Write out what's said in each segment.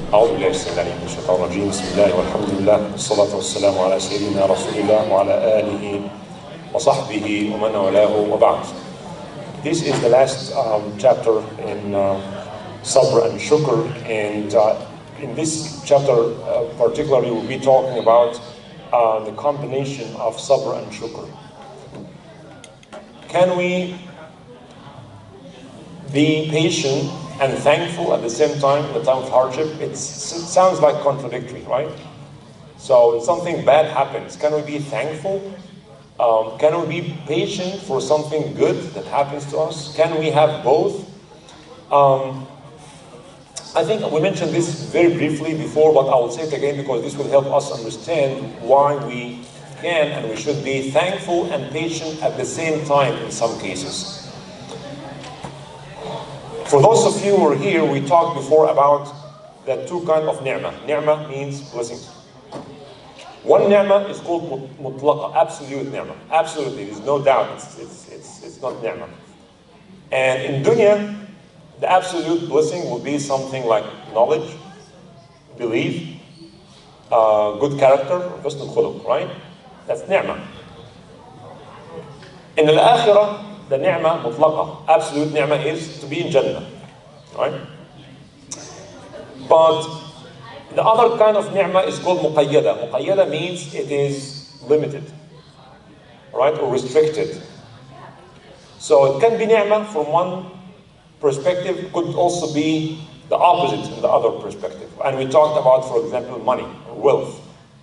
أعوذ بالله السميع العليم من الشيطان الرجيم. بسم الله والحمد لله والصلاة والسلام على سيدنا رسول الله وعلى آله وصحبه ومن والاه وبعد. This is the last chapter in Sabr and Shukr, and in this chapter particularly we'll be talking about the combination of Sabr and Shukr. Can we be patient and thankful at the same time in the time of hardship? It sounds like contradictory, right? So when something bad happens, can we be thankful? Can we be patient for something good that happens to us? Can we have both? I think we mentioned this very briefly before, but I will say it again because this will help us understand why we can and we should be thankful and patient at the same time in some cases. For those of you who are here, we talked before about the two kinds of ni'mah. Ni'mah means blessings. One ni'mah is called mutlaqa, absolute ni'mah. Absolutely, there's no doubt it's not ni'mah. And in dunya, the absolute blessing will be something like knowledge, belief, good character, husn al-khuluq, right? That's ni'mah. In al-akhirah, the ni'mah mutlaqa, absolute ni'mah is to be in Jannah, right? But the other kind of ni'mah is called muqayyada. Muqayyada means it is limited, right, or restricted. So it can be ni'mah from one perspective, it could also be the opposite in the other perspective. And we talked about, for example, money, or wealth.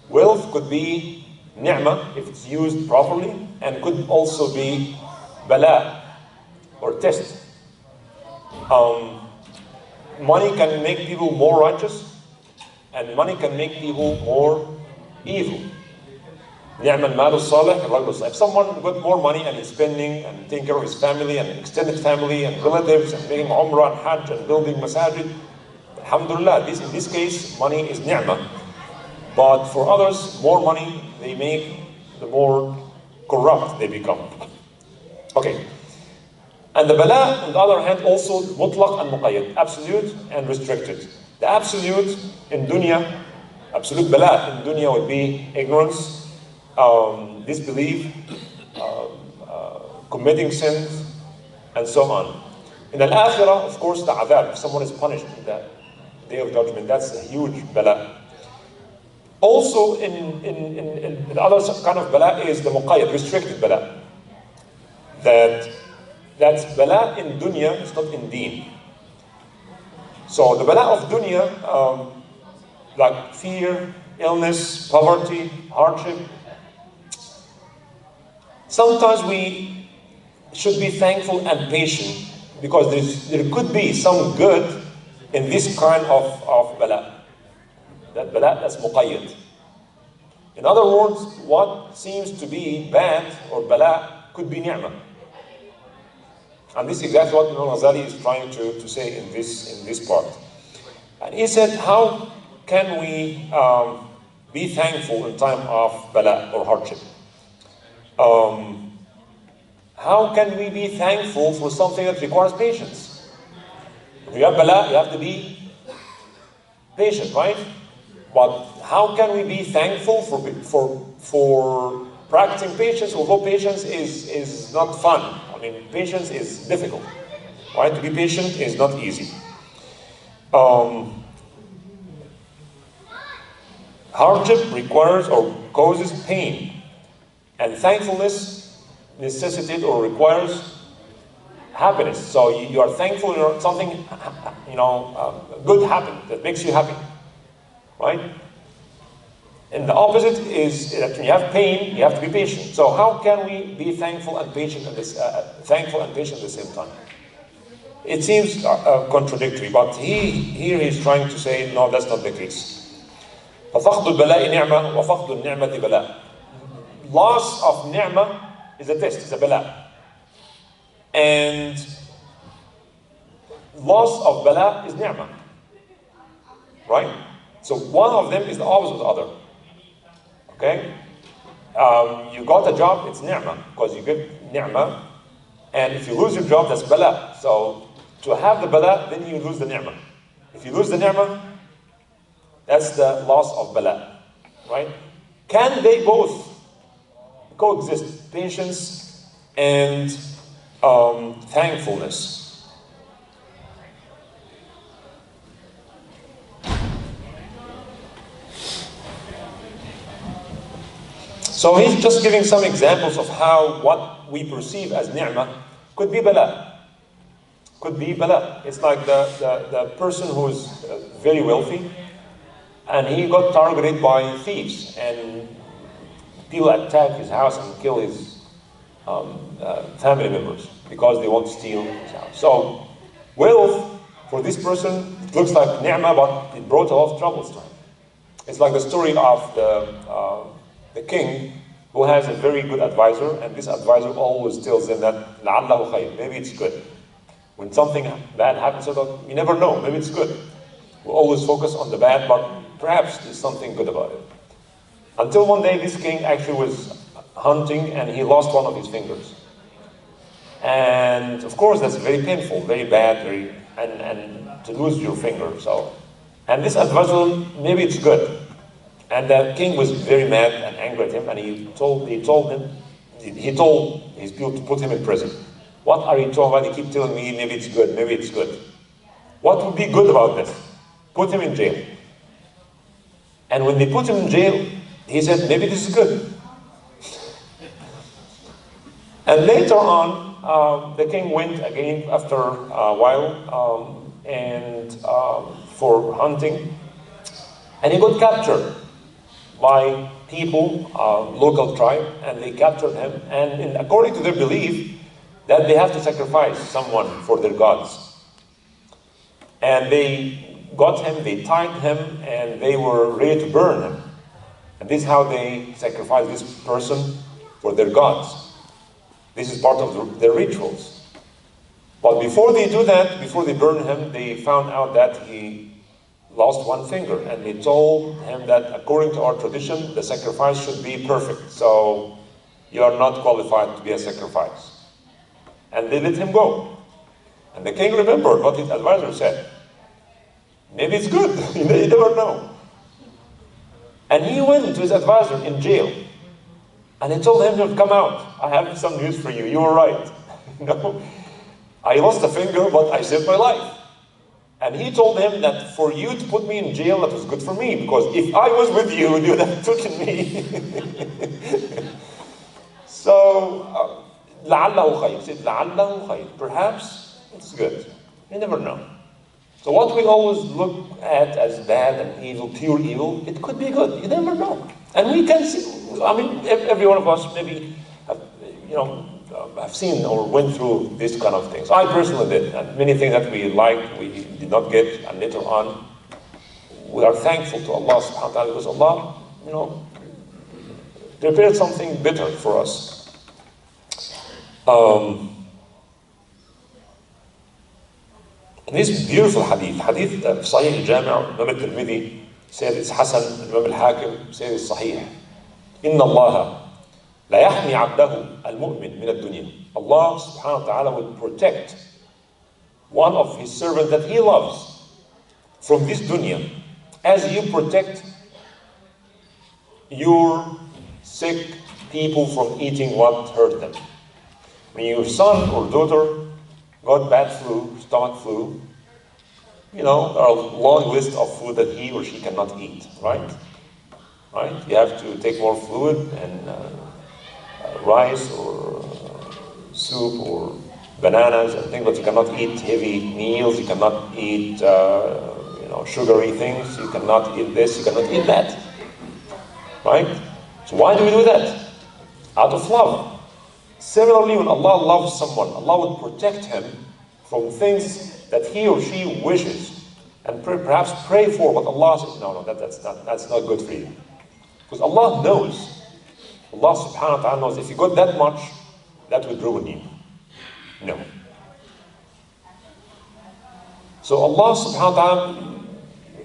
Wealth could be ni'mah if it's used properly, and could also be bala, or test. Money can make people more righteous, and money can make people more evil. If someone got more money and is spending and taking care of his family and extended family and relatives and making umrah and hajj and building masajid, alhamdulillah, in this case, money is ni'mah. But for others, more money they make, the more corrupt they become. Okay. And the bala, on the other hand, also mutlaq and muqayyad, absolute and restricted. The absolute in dunya, absolute bala in dunya would be ignorance, disbelief, committing sins, and so on. In al-akhirah, of course, the adhab, if someone is punished in the day of judgment, that's a huge bala. Also, in the other kind of bala is the muqayyad, restricted bala. That's bala in dunya, it's not in deen. So the bala of dunya, like fear, illness, poverty, hardship, sometimes we should be thankful and patient because there could be some good in this kind of bala. That bala, that's muqayyad. In other words, what seems to be bad or bala could be ni'mah. And this is exactly what Imam Ghazali is trying to say in this part. And he said, how can we be thankful in time of bala or hardship? How can we be thankful for something that requires patience? If you have bala, you have to be patient, right? But how can we be thankful for practicing patience, although patience is not fun? I mean, patience is difficult, right? To be patient is not easy. Hardship requires or causes pain, and thankfulness necessitates or requires happiness. So you are thankful for something, good happened that makes you happy, right? And the opposite is that when you have pain, you have to be patient. So how can we be thankful and patient at the same time? It seems contradictory, but here he's trying to say, no, that's not the case. فَفَقْدُ الْبَلَاءِ نِعْمَةً وَفَقْدُ النِّعْمَةِ بَلَاء. Loss of ni'mah is a test, it's a bala. And loss of bala is ni'mah. Right? So one of them is the opposite of the other. Okay? You got a job, it's ni'mah, because you get ni'mah. And if you lose your job, that's bala. So to have the bala, then you lose the ni'mah. If you lose the ni'mah, That's the loss of bala, right? Can they both coexist, patience and thankfulness? So he's just giving some examples of how what we perceive as ni'mah could be bala. Could be bala. It's like the person who's very wealthy and he got targeted by thieves and people attack his house and kill his family members because they want to steal his house. So wealth for this person, it looks like ni'mah, but it brought a lot of troubles to him. It's like the story of the king who has a very good advisor, and this advisor always tells them that لَعَلَّهُ خَيْرٌ, maybe it's good. When something bad happens, you never know, maybe it's good. We always focus on the bad, but perhaps there's something good about it. Until one day this king actually was hunting and he lost one of his fingers. And of course that's very painful, very bad, and to lose your finger. And this advisor, maybe it's good. And the king was very mad and angry at him, and he told his people to put him in prison. What are you talking about? You keep telling me maybe it's good, maybe it's good. What would be good about this? Put him in jail. And when they put him in jail, he said, maybe this is good. And later on, the king went again after a while for hunting, and he got captured by people, local tribe, and they captured him. And according to their belief, that they have to sacrifice someone for their gods. And they got him, they tied him, and they were ready to burn him. And this is how they sacrifice this person for their gods. This is part of their rituals. But before they do that, before they burn him, they found out that he lost one finger, and they told him that according to our tradition, the sacrifice should be perfect. So you are not qualified to be a sacrifice. And they let him go. And the king remembered what his advisor said. Maybe it's good, you never know. And he went to his advisor in jail. And he told him to come out. I have some news for you. You were right. I lost a finger, but I saved my life. And he told him that for you to put me in jail, that was good for me, because if I was with you, you would have taken me. So, لَعَلَّهُ خَيْرٌ. He said, لَعَلَّهُ خَيْرٌ. Perhaps it's good. You never know. So what we always look at as bad and evil, pure evil, it could be good. You never know. And we can see, I mean, every one of us maybe, have seen or went through this kind of things. I personally did. And many things that we liked, we did not get, and later on, we are thankful to Allah subhanahu wa ta'ala because Allah, prepared something better for us. This beautiful hadith Sahih al-Jami', Imam al-Tirmidhi said it's Hasan, Imam al-Hakim said it's Sahih. Inna Allah la yahmi 'abdahu al-mu'min min ad-dunya. Allah subhanahu wa ta'ala will protect one of his servants that he loves from this dunya, as you protect your sick people from eating what hurt them. When your son or daughter got bad flu, stomach flu, there are a long list of food that he or she cannot eat, right? Right? You have to take more fluid and rice or soup or bananas and things, but you cannot eat heavy meals, you cannot eat sugary things, you cannot eat this, you cannot eat that. Right? So why do we do that? Out of love. Similarly, when Allah loves someone, Allah will protect him from things that he or she wishes, and perhaps pray for, but Allah says, no, that's not good for you. Because Allah knows, Allah subhanahu wa ta'ala knows, if you got that much, that would ruin you. No. So Allah subhanahu wa ta'ala,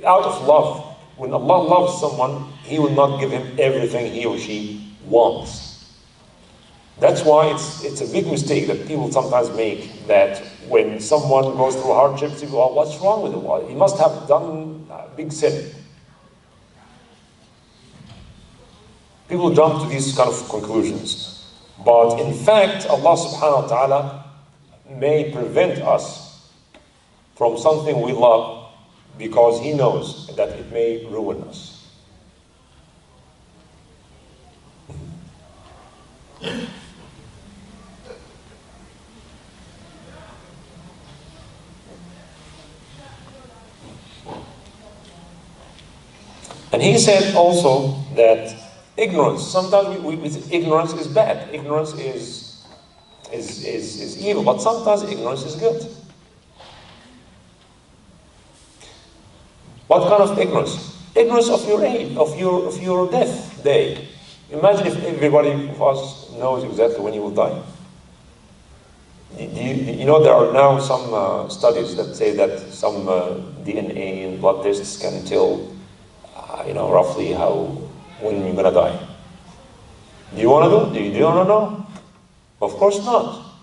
out of love, when Allah loves someone, He will not give him everything he or she wants. That's why it's a big mistake that people sometimes make, that when someone goes through hardships, people go, oh, what's wrong with him? Well, he must have done a big sin. People jump to these kind of conclusions. But in fact, Allah subhanahu wa ta'ala may prevent us from something we love because He knows that it may ruin us. And he said also that ignorance, sometimes ignorance is bad, ignorance is evil, but sometimes ignorance is good. What kind of ignorance? Ignorance of your age, of your death day. Imagine if everybody of us knows exactly when you will die. You know, there are now some studies that say that some DNA and blood tests can tell roughly when you're gonna die. Do you want to know? Do you want to know? Of course not.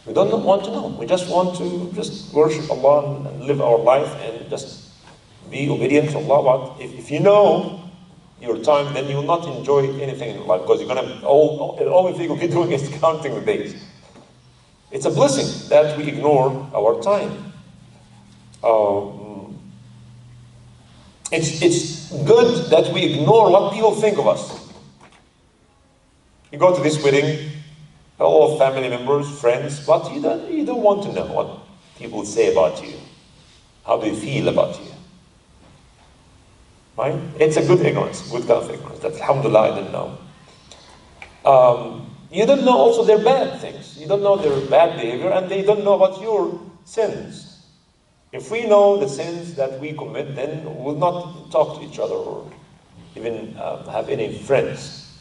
We don't want to know. We just want to just worship Allah and live our life and just be obedient to Allah. But if you know your time, then you will not enjoy anything in life because you're gonna all thing you'll be doing is counting the days. It's a blessing that we ignore our time. It's good that we ignore what people think of us. You go to this wedding, all family members, friends, but you don't want to know what people say about you. How they feel about you. Right? It's a good ignorance, good kind of ignorance. That alhamdulillah I didn't know. You don't know also their bad things. You don't know their bad behavior, and they don't know about your sins. If we know the sins that we commit, then we'll not talk to each other or even have any friends.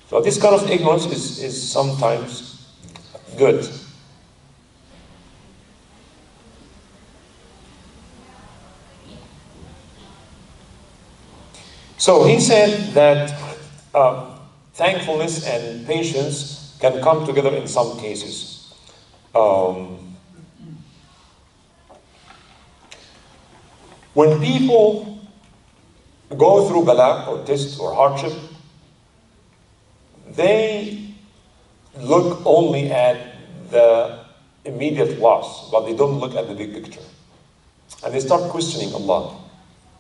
So this kind of ignorance is sometimes good. So he said that thankfulness and patience can come together in some cases. When people go through bala or test or hardship, they look only at the immediate loss, but they don't look at the big picture. And they start questioning Allah.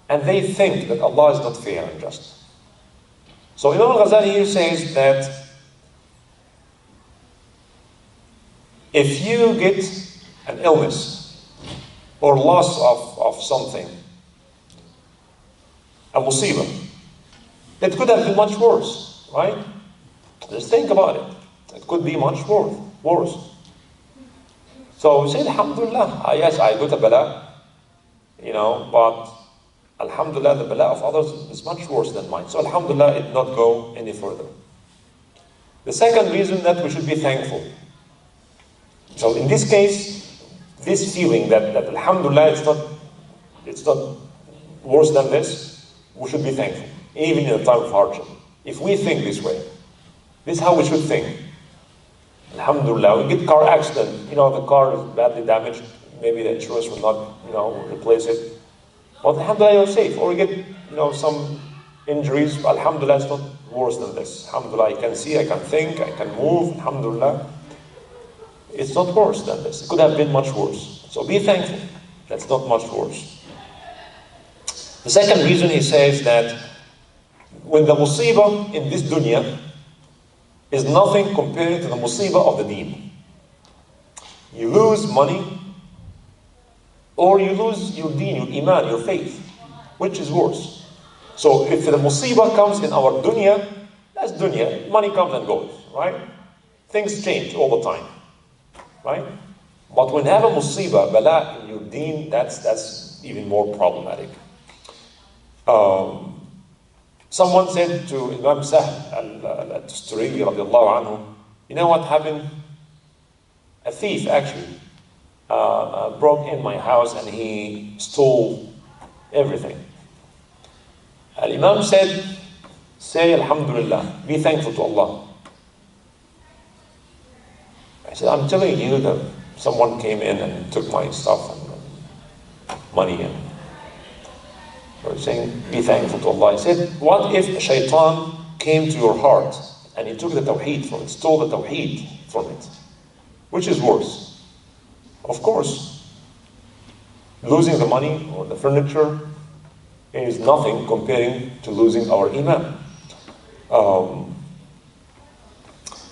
And they think that Allah is not fair and just. So Imam Ghazali here says that if you get an illness or loss of something, a musibah, it could have been much worse, right? Just think about it. It could be much worse. So we say, alhamdulillah, yes, I got a bala, but alhamdulillah, the bala of others is much worse than mine. So alhamdulillah, it not go any further. The second reason that we should be thankful. So in this case, this feeling that alhamdulillah, it's not worse than this, we should be thankful, even in a time of hardship. If we think this way, this is how we should think. Alhamdulillah, we get car accident, the car is badly damaged, maybe the insurance will not, replace it. But alhamdulillah, you're safe. Or we get, some injuries, alhamdulillah, it's not worse than this. Alhamdulillah, I can see, I can think, I can move, alhamdulillah. It's not worse than this. It could have been much worse. So be thankful. That's not much worse. The second reason he says that when the musibah in this dunya is nothing compared to the musibah of the deen. You lose money, or you lose your deen, your iman, your faith. Which is worse? So if the musibah comes in our dunya, that's dunya. Money comes and goes, right? Things change all the time, right? But when you have a musibah, bala in your deen, that's even more problematic. Someone said to Imam Sahl al-Tusturi radiallahu anhu, you know what happened? A thief actually broke in my house and he stole everything. Al-Imam said, say Alhamdulillah, be thankful to Allah. I said, I'm telling you that someone came in and took my stuff and money and saying, be thankful to Allah. He said, what if a shaitan came to your heart and he took the tawheed from it, stole the tawheed from it, which is worse? Of course, losing the money or the furniture is nothing comparing to losing our iman.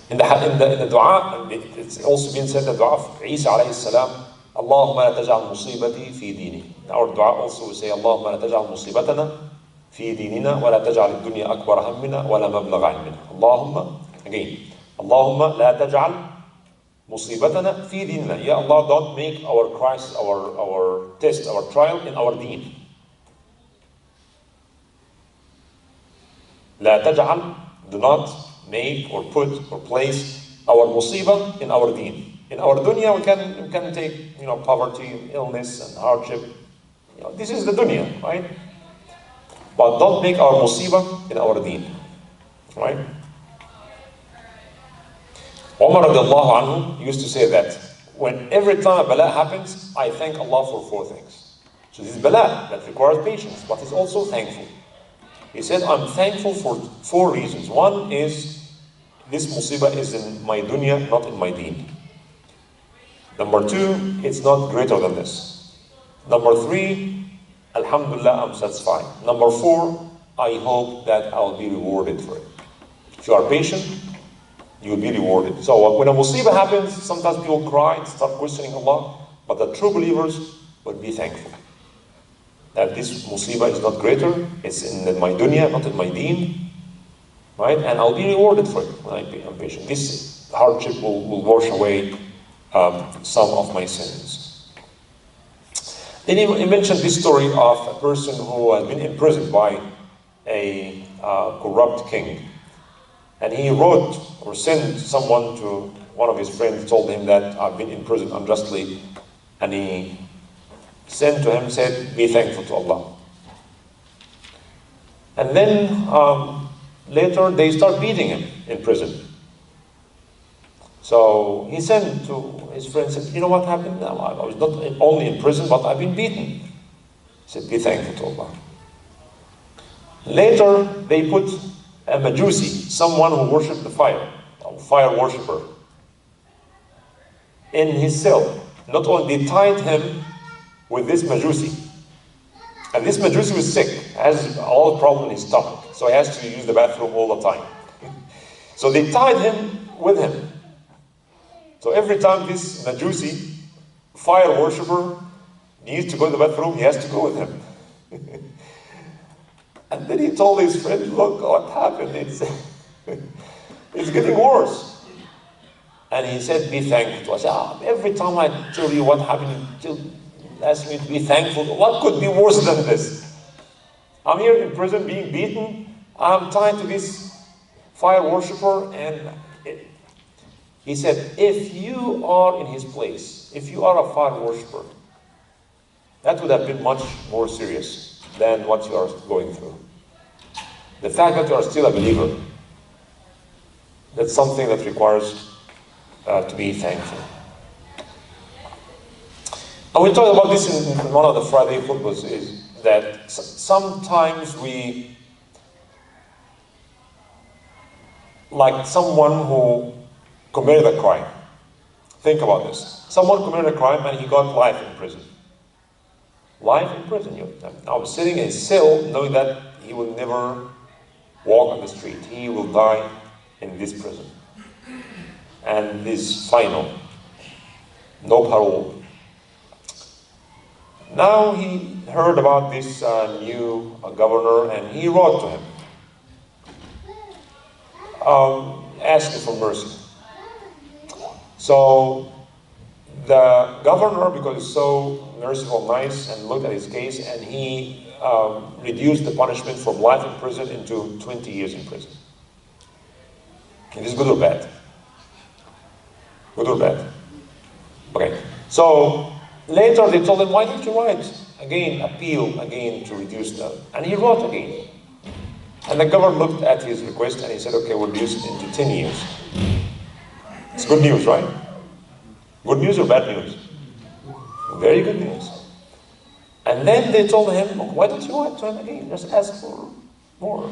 In the dua, it's also been said, the dua of Isa alayhi salam, Allahumma la taj'al musibati fi dini. Our dua also we say, Allahumma la taj'al musibatana fi dinina wa la taj'al ad-dunya akbar hammina wa la mablagha ilmina. Allahumma, again, Allahumma la taj'al musibatana fi dinina. Ya Allah, don't make our crisis, our test, our trial in our deen. La taj'al, do not make or put or place our musibah in our deen. In our dunya, we can take, poverty, illness, and hardship. This is the dunya, right? But don't make our musibah in our deen, right? Umar radiallahu anhu used to say that when every time a bala happens, I thank Allah for 4 things. So this is bala that requires patience, but he's also thankful. He said, I'm thankful for 4 reasons. One is, this musibah is in my dunya, not in my deen. Number 2, it's not greater than this. Number 3, alhamdulillah, I'm satisfied. Number 4, I hope that I'll be rewarded for it. If you are patient, you'll be rewarded. So when a musibah happens, sometimes people cry and start questioning Allah, but the true believers will be thankful that this musibah is not greater, it's in my dunya, not in my deen, right? And I'll be rewarded for it when I'm patient. This hardship will wash away some of my sins. Then he mentioned this story of a person who had been imprisoned by a corrupt king. And he wrote or sent someone to one of his friends, told him that I've been imprisoned unjustly. And he sent to him, said, be thankful to Allah. And then later they start beating him in prison. So he sent to his friend, said, you know what happened? I was not only in prison, but I've been beaten. He said, be thankful to Allah. Later they put a Majusi, someone who worshipped the fire, a fire worshipper, in his cell. Not only, they tied him with this Majusi. And this Majusi was sick, has all the problem in his stomach, so he has to use the bathroom all the time. So they tied him with him. So every time this Majusi, fire worshipper, needs to go to the bathroom, he has to go with him. And then he told his friend, look what happened, it's getting worse. And he said, be thankful. I said, every time I tell you what happened, you ask me to be thankful. What could be worse than this? I'm here in prison being beaten. I'm tied to this fire worshiper. And he said, if you are in his place, if you are a fire worshiper, that would have been much more serious than what you are going through. The fact that you are still a believer, that's something that requires to be thankful. And we talked about this in one of the Friday khutbahs, is that sometimes we, like someone who committed a crime. Think about this. Someone committed a crime and he got life in prison. Life in prison. I was sitting in his cell knowing that he will never walk on the street. He will die in this prison. And this final. No parole. Now he heard about this new governor and he wrote to him. Asking for mercy. So the governor, because he's so merciful, nice, and looked at his case, and he reduced the punishment from life in prison into 20 years in prison. Is this good or bad? Good or bad? Okay. So later they told him, why didn't you write again, appeal again to reduce that? And he wrote again. And the governor looked at his request and he said, okay, we'll reduce it into 10 years. It's good news, right? Good news or bad news? Very good news. And then they told him, why don't you write to him again? Just ask for more.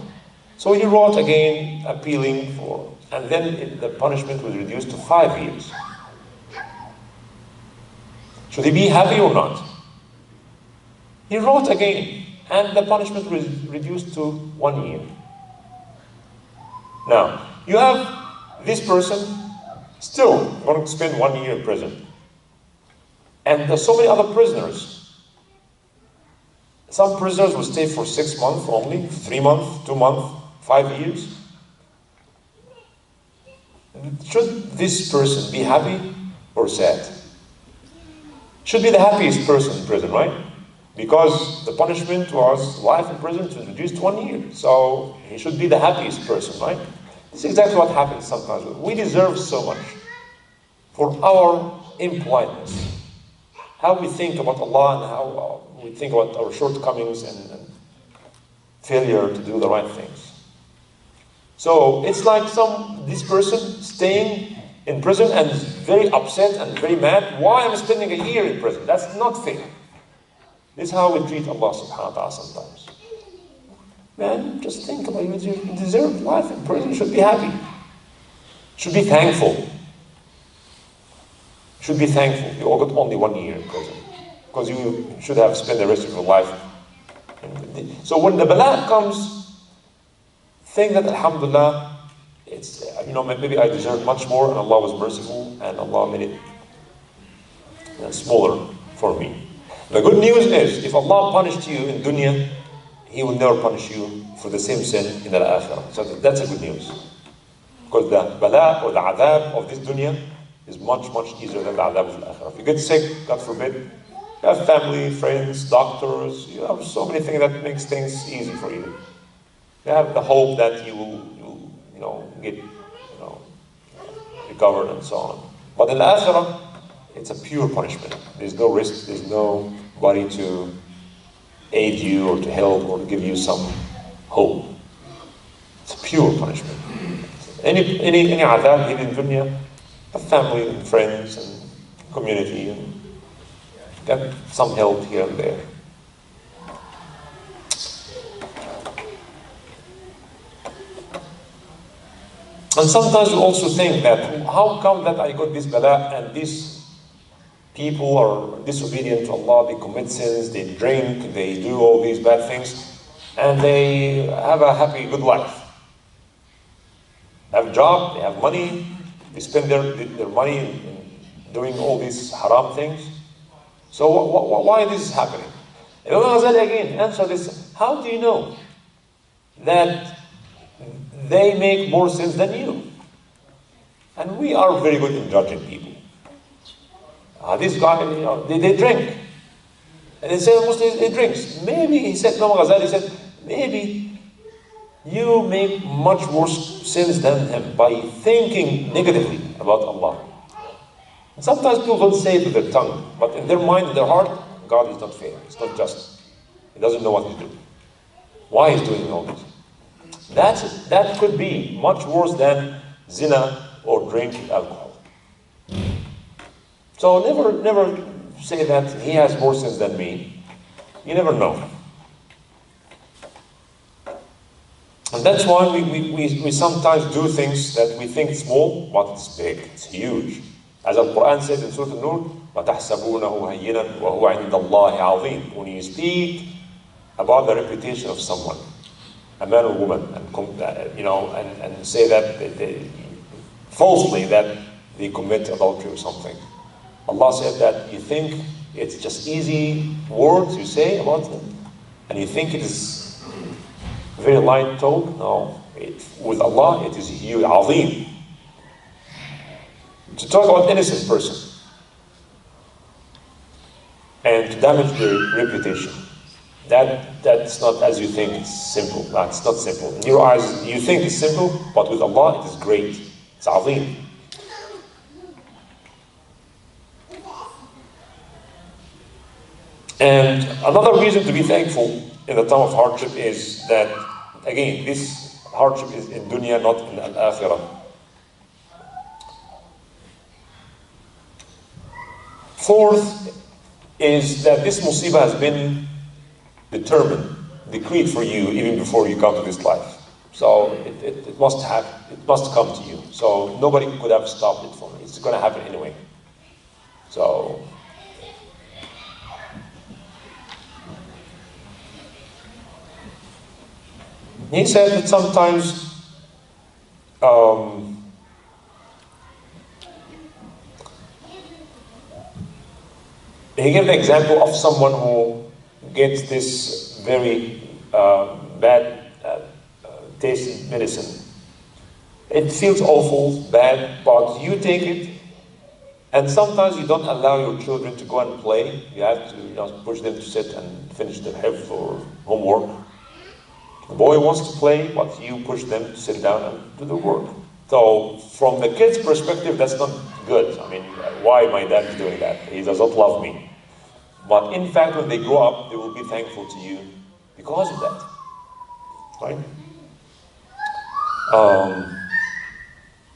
So he wrote again, appealing for, and then the punishment was reduced to 5 years. Should he be happy or not? He wrote again, and the punishment was reduced to 1 year. Now, you have this person still going to spend 1 year in prison. And there's so many other prisoners. Some prisoners will stay for 6 months only, 3 months, 2 months, 5 years. Should this person be happy or sad? Should be the happiest person in prison, right? Because the punishment was life in prison to reduced to 1 year. So he should be the happiest person, right? This is exactly what happens sometimes. We deserve so much for our impoliteness. How we think about Allah and how we think about our shortcomings and failure to do the right things. So it's like this person staying in prison and is very upset and very mad. Why am I spending a year in prison? That's not fair. This is how we treat Allah subhanahu wa ta'ala sometimes. Man, just think about it. You deserve life in prison. You should be happy. You should be thankful. You should be thankful. You all got only 1 year in prison. Because you should have spent the rest of your life. So when the bala comes, think that alhamdulillah, it's, maybe I deserve much more and Allah was merciful and Allah made it smaller for me. The good news is, if Allah punished you in dunya, He will never punish you for the same sin in the akhirah. So that's a good news. Because the bala or the adhab of this dunya is much, much easier than the adhab of the akhirah. If you get sick, God forbid, you have family, friends, doctors, you have so many things that makes things easy for you. You have the hope that you will get recovered and so on. But in the akhirah, it's a pure punishment. There's no risk, there's nobody to aid you or to help or to give you some hope. It's a pure punishment. Any adhab here in dunya, a family and friends and community and get some help here and there. And sometimes we also think that, how come that I got this bala and these people are disobedient to Allah, they commit sins, they drink, they do all these bad things, and they have a happy, good life. They have a job, they have money, they spend their money in doing all these haram things. So why this is happening? Imam Ghazali again answer this, how do you know that they make more sins than you? And we are very good in judging people. This guy, they drink. And they say Muslims, he drinks. Maybe, he said, Imam Ghazali said, maybe you make much worse sins than him by thinking negatively about Allah. And sometimes people don't say it with their tongue, but in their mind, in their heart, God is not fair, it's not just. He doesn't know what he's doing. Why he's doing all this? That could be much worse than zina or drinking alcohol. So never say that he has more sins than me. You never know. And that's why we sometimes do things that we think small, but it's big, it's huge. As Al-Quran says in Surah An-Nur, وَتَحْسَبُونَهُ هَيِّنًا وَهُوَ عِنْدَ اللَّهِ عَظِيمٌ. When you speak about the reputation of someone, a man or woman, and say that falsely that they commit adultery or something. Allah said that you think it's just easy words you say about them, and you think it is very light talk. No, with Allah it is huge, azim. To talk about innocent person and to damage their reputation. That's not as you think, it's simple. That's not simple. In your eyes, you think it's simple, but with Allah, it is great. It's azim. And another reason to be thankful in the time of hardship is that, again, this hardship is in dunya, not in al-akhirah. Fourth is that this musibah has been determined, decreed for you even before you come to this life. So it must come to you. So nobody could have stopped it from me. It's going to happen anyway. So he said that sometimes he gave the example of someone who gets this very bad tasting medicine. It feels awful, bad, but you take it, and sometimes you don't allow your children to go and play. You have to push them to sit and finish their hifz or homework. The boy wants to play, but you push them to sit down and do the work. So from the kid's perspective, that's not good. I mean, why my dad is doing that? He doesn't love me. But in fact, when they grow up, they will be thankful to you because of that. Right?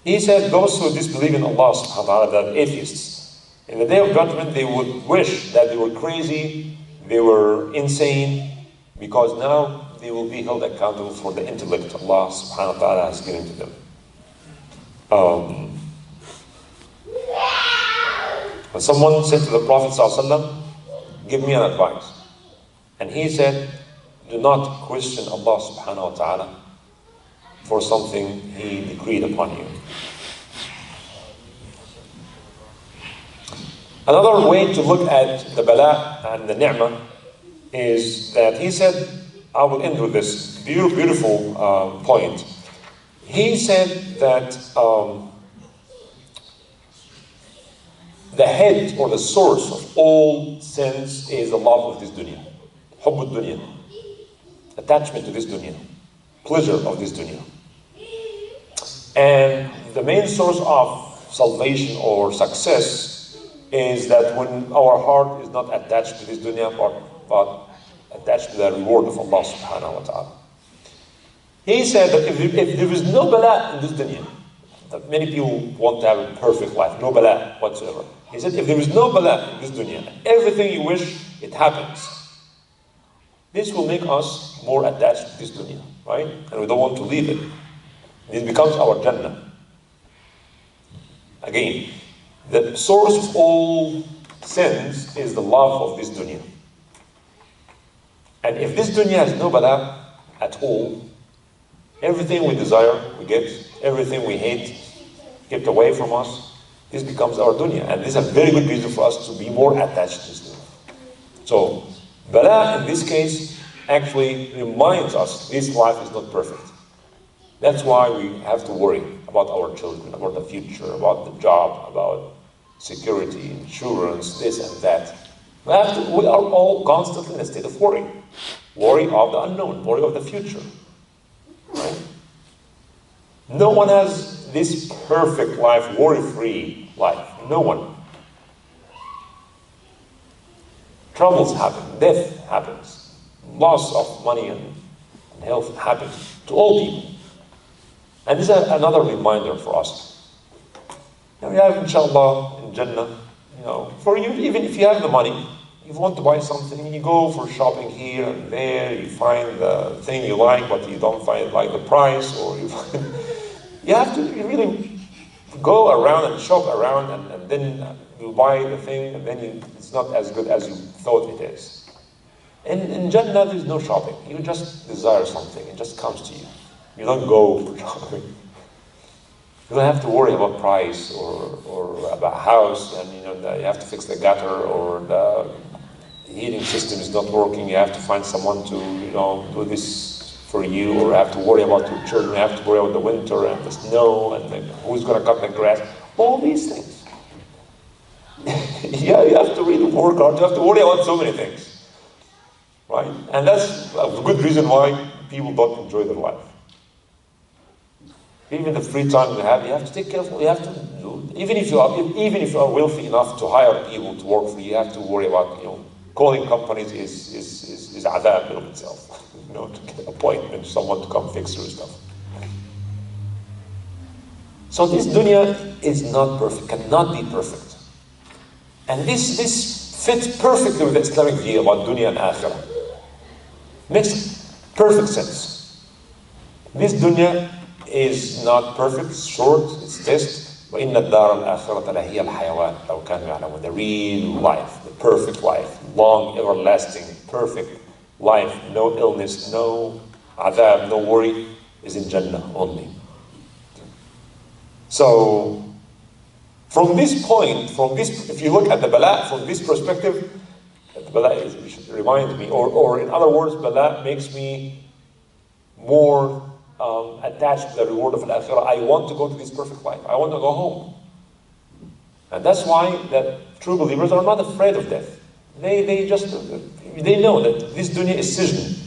He said those who disbelieve in Allah subhanahu wa ta'ala, that atheists, in the day of judgment, they would wish that they were crazy, they were insane, because now they will be held accountable for the intellect Allah subhanahu wa ta'ala has given to them. When someone said to the Prophet sallallahu alaihi wasallam, give me an advice. And he said, do not question Allah subhanahu wa ta'ala for something He decreed upon you. Another way to look at the bala and the ni'mah is that he said, I will end with this beautiful point. He said that the head or the source of all sins is the love of this dunya. Hubb dunya. Attachment to this dunya. Pleasure of this dunya. And the main source of salvation or success is that when our heart is not attached to this dunya, but attached to the reward of Allah subhanahu wa ta'ala. He said that if there is no bala in this dunya, that many people want to have a perfect life, no bala whatsoever. He said if there is no bala in this dunya, everything you wish, it happens. This will make us more attached to this dunya, right? And we don't want to leave it. This becomes our Jannah. Again, the source of all sins is the love of this dunya. And if this dunya has no bala at all, everything we desire, we get. Everything we hate, kept away from us. This becomes our dunya. And this is a very good reason for us to be more attached to this dunya. So, bala in this case actually reminds us this life is not perfect. That's why we have to worry about our children, about the future, about the job, about security, insurance, this and that. We are all constantly in a state of worry. Worry of the unknown, worry of the future. Right? No one has this perfect life, worry-free life. No one. Troubles happen, death happens, loss of money and health happens to all people. And this is another reminder for us. We have, inshallah, in Jannah, for you, even if you have the money, you want to buy something, you go for shopping here and there, you find the thing you like, but you don't find like the price, or you have to really go around and shop around, and then you buy the thing, and then it's not as good as you thought it is. In Jannah, there's no shopping. You just desire something, it just comes to you. You don't go for shopping. You don't have to worry about price or about house, and you have to fix the gutter, or the heating system is not working. You have to find someone to do this for you, or have to worry about your children. You have to worry about the winter and the snow, and who's going to cut the grass. All these things. Yeah, you have to really work hard. You have to worry about so many things, right? And that's a good reason why people don't enjoy their life. Even the free time you have to take care of. You have to do. Even if you are wealthy enough to hire people to work for you, you have to worry about calling companies is adab in itself. To get an appointment, someone to come fix your stuff. So this dunya is not perfect, cannot be perfect, and this fits perfectly with the Islamic view about dunya and akhirah. Makes perfect sense. This dunya is not perfect, it's short, it's test. وَإِنَّ الدَّارَ الْآخِرَةَ لَهِيَ الْحَيَوَانِ لَوْ كَانُوا يَعْلَمُونَ. The real life, the perfect life, long, everlasting, perfect life, no illness, no adab, no worry, is in Jannah only. So, from this point, if you look at the bala from this perspective, the bala reminds me, or in other words, bala makes me more attached to the reward of al-akhirah. I want to go to this perfect life. I want to go home. And that's why that true believers are not afraid of death. They know that this dunya is sijn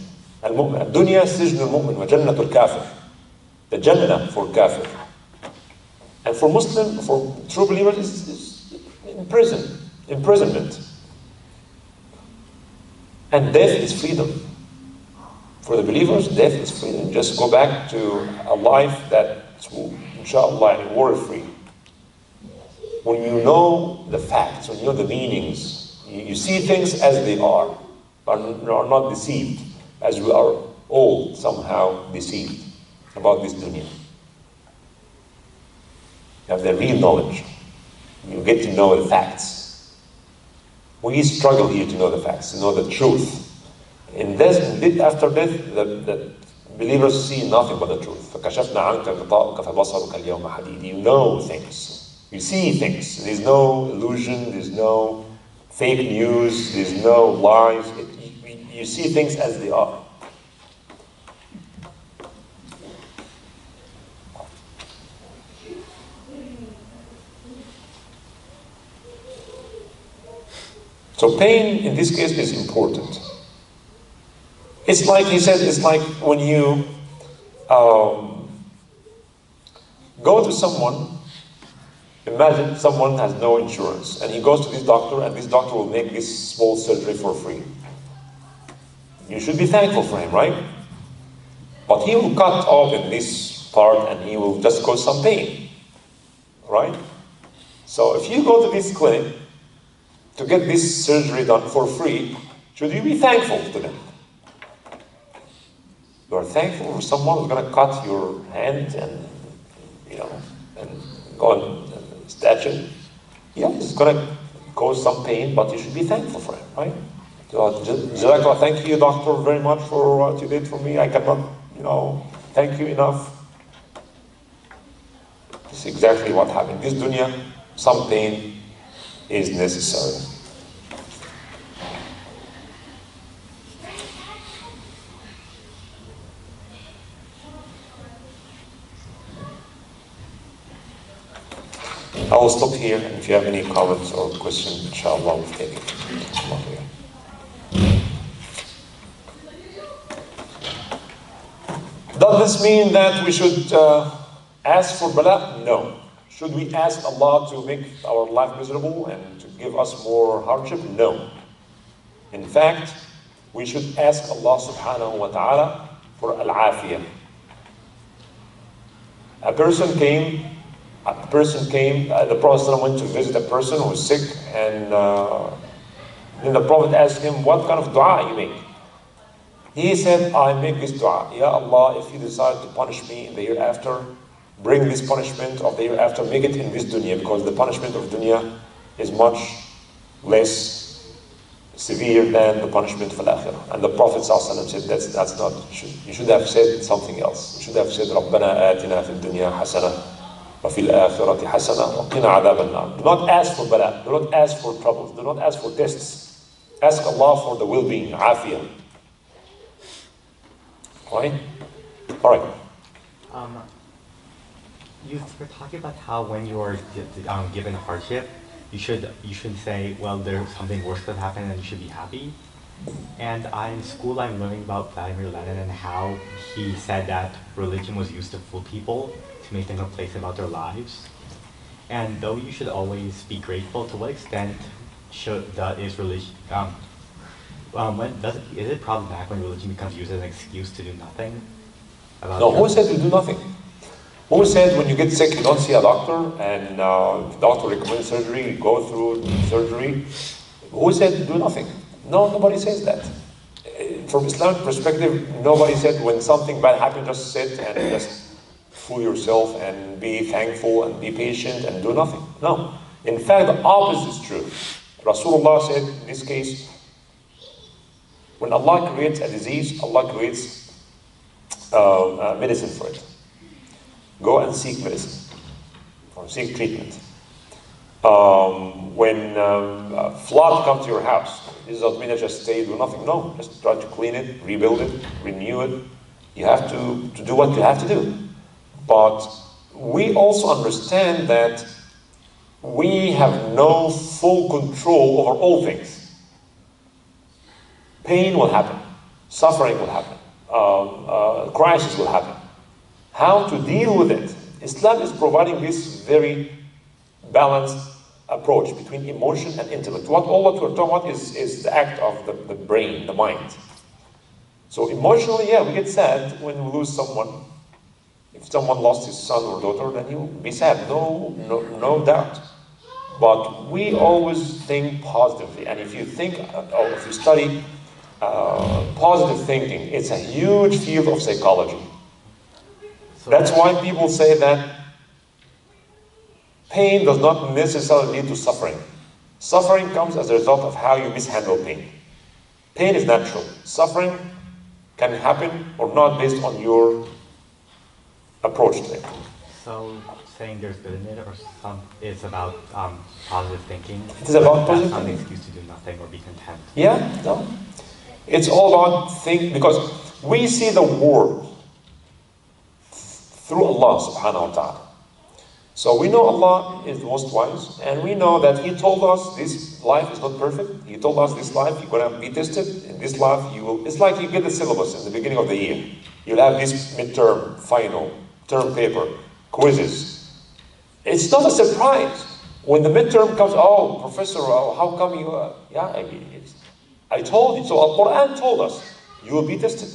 al-mu'min. Dunya sijn al-mu'min wa jannatul kafir. The jannah for kafir. And for Muslim, for true believers, is imprisonment. And death is freedom. For the believers, death is freedom. Just go back to a life that's, inshallah, worry-free. When you know the facts, when you know the meanings, you see things as they are not deceived, as we are all somehow deceived about this dunya. You have the real knowledge. You get to know the facts. We struggle here to know the facts, to know the truth. In death, after death, the believers see nothing but the truth. فَكَشَفْنَا عَنْكَ غِطَاءَكَ فَبَصَرُكَ الْيَوْمَ حَدِيدٌ. You know things. You see things. There's no illusion. There's no fake news. There's no lies. You see things as they are. So pain, in this case, is important. It's like, he said, it's like when you go to someone, imagine someone has no insurance, and he goes to this doctor, and this doctor will make this small surgery for free. You should be thankful for him, right? But he will cut open this part, and he will just cause some pain, right? So if you go to this clinic to get this surgery done for free, should you be thankful to them? You are thankful for someone who's going to cut your hand and, and go on statue. Yeah, it's going to cause some pain, but you should be thankful for him, right? So, Jazakallah, thank you, doctor, very much for what you did for me. I cannot, thank you enough. This is exactly what happened. In this dunya, some pain is necessary. I will stop here, and if you have any comments or questions, inshallah, we'll take it. Does this mean that we should ask for bala? No. Should we ask Allah to make our life miserable and to give us more hardship? No. In fact, we should ask Allah subhanahu wa ta'ala for al-afiyah. The Prophet went to visit a person who was sick, and then the Prophet asked him, what kind of dua you make? He said, I make this dua, Ya Allah, if you decide to punish me in the hereafter, bring this punishment of the hereafter, make it in this dunya, because the punishment of dunya is much less severe than the punishment of al-akhirah. And the Prophet said, that's not, you should have said something else. You should have said, رَبَّنَا آتِنَا فِي الدُّنْيَا حَسَنَةً وَفِي الْآخِرَةِ حَسَنَةً وَقِنَا عَذَابَ النَّارِ. Do not ask for bala, do not ask for troubles, do not ask for tests. Ask Allah for the well-being, afiyah. Right? Alright. You were talking about how when you are given hardship, you should say, well, there's something worse could happen and you should be happy. And in school I'm learning about Vladimir Lenin and how he said that religion was used to fool people, to make them complacent about their lives. And though you should always be grateful, to what extent is religion, is it problematic when religion becomes used as an excuse to do nothing? No, who said you do nothing? Who said when you get sick you don't see a doctor, and the doctor recommends surgery, you go through surgery? Who said do nothing? No, nobody says that. from Islamic perspective, nobody said when something bad happens, just sit and just fool yourself and be thankful and be patient and do nothing. No. In fact, the opposite is true. Rasulullah said in this case, when Allah creates a disease, Allah creates medicine for it. Go and seek medicine or seek treatment. When a flood comes to your house, this doesn't mean just stay, do nothing. No, just try to clean it, rebuild it, renew it. You have to do what you have to do. But we also understand that we have no full control over all things. Pain will happen, suffering will happen, crisis will happen. How to deal with it? Islam is providing this very balanced approach between emotion and intellect. What all that we're talking about is the act of the brain, the mind. So emotionally, yeah, we get sad when we lose someone. If someone lost his son or daughter, then he'll be sad, no doubt. But we always think positively, and if you think, or if you study positive thinking, it's a huge field of psychology. That's why people say that pain does not necessarily lead to suffering. Suffering comes as a result of how you mishandle pain. Pain is natural. Suffering can happen or not based on your approach to it. So saying there's good in it, or it's about positive thinking. It is about positive thinking. That's not an thinking. excuse to do nothing or be content. Yeah, no. It's all about thinking, because we see the world through Allah subhanahu wa ta'ala. So we know Allah is the most wise, and we know that He told us this life is not perfect. He told us this life, you're going to be tested. In this life, you will. It's like you get the syllabus in the beginning of the year. You'll have this midterm, final, term paper, quizzes. It's not a surprise. When the midterm comes, oh, professor, how come you, I told you. So Al-Quran told us, you will be tested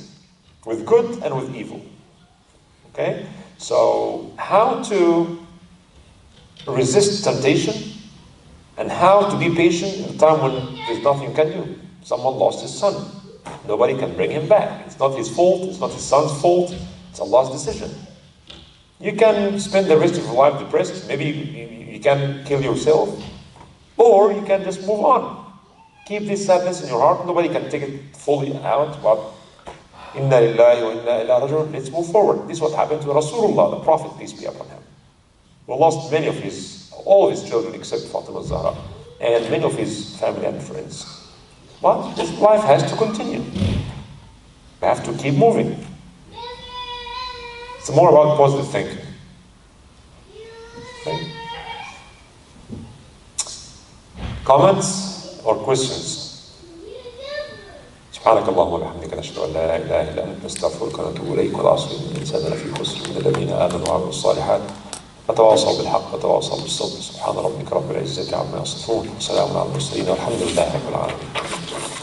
with good and with evil. Okay? So how to resist temptation and how to be patient in a time when there's nothing you can do. Someone lost his son. Nobody can bring him back. It's not his fault. It's not his son's fault. It's Allah's decision. You can spend the rest of your life depressed. Maybe you can kill yourself. Or you can just move on. Keep this sadness in your heart. Nobody can take it fully out. But inna lillahi wa inna ilayhi raji'un. Let's move forward. This is what happened to Rasulullah, the Prophet, peace be upon him. We lost all of his children except Fatima Zahra, and many of his family and friends. But this life has to continue. We have to keep moving. It's more about positive thinking. Okay. Comments or questions? سبحانك اللهم وبحمدك نشهد ان لا اله الا انت نستغفرك ونتوب اليك والعصر ان الانسان لفي خسر من الذين امنوا وعملوا الصالحات وتواصوا بالحق وتواصوا بالصبر سبحان ربك رب العزه عما يصفون وسلام على المرسلين والحمد لله رب العالمين.